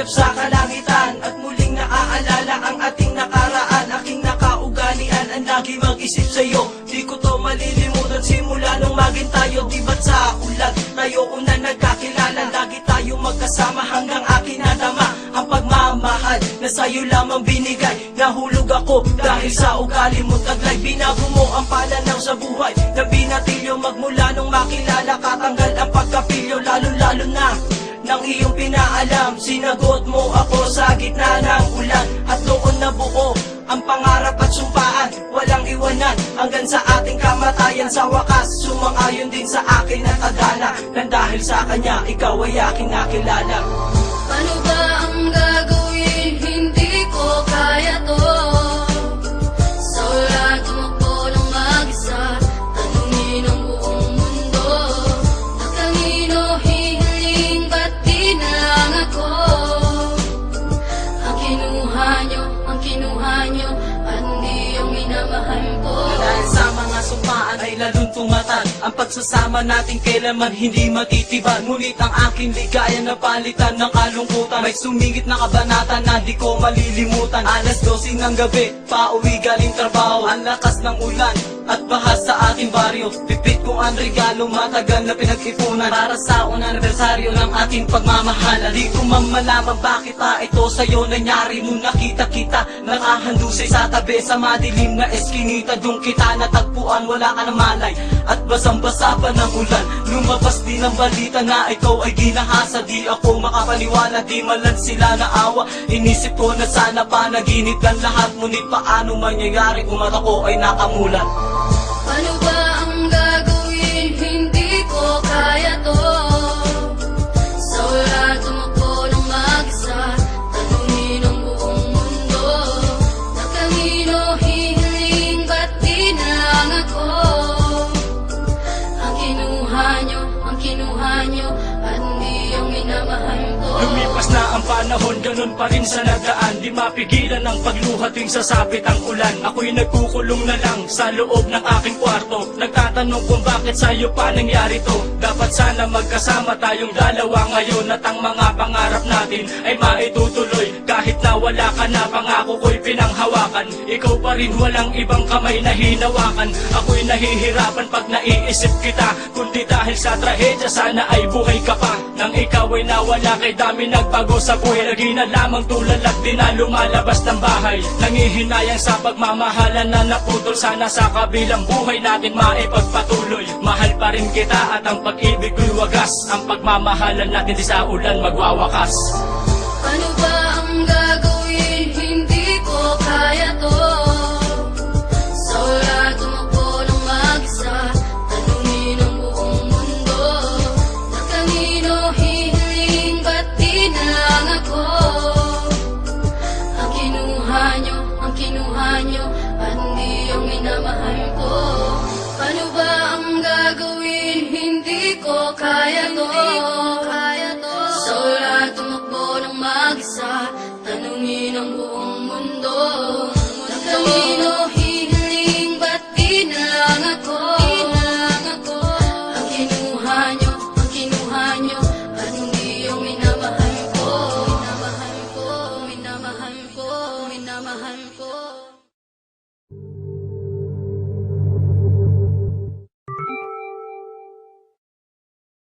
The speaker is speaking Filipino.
ulap sa kalangitan at muling naaalala ang ating nakaraan. Aking nakaugalian ang lagi mag-isip sa'yo, di ko to malilimutan simula nung maging tayo. Di ba't sa ulan tayo una nagkakilala, lagi tayo magkasama hanggang akin nadama ang pagmamahal na sa'yo lamang binigay. Nahulog ako dahil sa ugali mo taglay, binago mo ang pananaw sa buhay na binatilyo. Magmula nung makilala katanggal ang pagkapilyo, lalo-lalo na nang iyong pinaalam. Sinagot mo ako sa gitna ng ulan at doon nabuo ang pangarap at sumpaan, walang iwanan hanggang sa ating kamatayan. Sa wakas, sumang-ayon din sa akin at adala, nang dahil sa kanya, ikaw ay aking nakilala. Paano ba ang gagawin? Hindi ko kaya to. Sa ulan tumakbo ng mag-isa, tanungin ang buong mundo. Nagtangino, hihiling, ba't di na lang ako? Ang kinuha nyo, at hindi yung minamahal ko. Dahil sa mga sumpaan ay lalong tumatag ang pagsasama natin, kailanman hindi matitiban. Ngunit ang aking ligaya na palitan ng kalungkutan, may sumingit na kabanata na di ko malilimutan. Alas 12 ng gabi, pauwi galing trabaho, ang lakas ng ulan at bahas sa ating baryo. Pipit ko ang regalo, matagal na pinag-ipunan para sa unang anibersaryo ng ating pagmamahalan. Di ko mamalaman bakit ito sa'yo nangyari. Nung nakita-kita, nakahandusay sa tabi sa madilim na eskinita. Doon kita natagpuan, wala ka na malay at basang-basa pa ng ulan. Lumabas din ang balita na ikaw ay ginahasa. Di ako makapaniwala, di malan sila naawa. Inisip ko na sana panaginip lang lahat, ngunit paano mangyayari kung mata ko ay nakamulat? Paano ba ang gagawin? Hindi ko kaya to. Sa ulan tumakbo ng mag-isa, tanungin ang buong mundo. Nagtangino, hihiling, ba't di na lang ako? Ang kinuha nyo, at hindi yung minamahal ko. Lumipas na ang panahon, ganun pa rin sa nagaan. Di mapigilan ang pagluha tuwing sasapit ang ulan. Ako'y nagkukulong na lang sa loob ng aking kwarto, nagtatanong kung bakit sa'yo pa nangyari to. Dapat sana magkasama tayong dalawa ngayon, at ang mga pangarap natin ay maitutuloy. Kahit na wala ka na, pangako ko'y pinanghawakan. Ikaw pa rin, walang ibang kamay na hinawakan. Ako'y nahihirapan pag naiisip kita, kundi dahil sa trahedya sana ay buhay ka pa. Nang ikaw ay nawala, kay dami nagbago sa buhay. Nagina lamang tulalak, di na lumalabas ng bahay. Nangihinayang sa pagmamahalan na naputol, sana sa kabilang buhay natin maipagpatuloy. Mahal pa rin kita at ang pag-ibig ko'y wagas. Ang pagmamahalan natin di sa ulan magwawakas. Paano ba ang gagawin? Hindi ko kaya to. Sa ulan tumakbo ng mag-isa, tanungin ang buong mundo. Nagtangino, hihiling, ba't di na lang ako? Ang kinuha nyo, at hindi yung minamahal ko. Paano ba ang gagawin? Hindi ko kaya to. Sa ulan tumakbo ng mag-isa, tanungin ang buong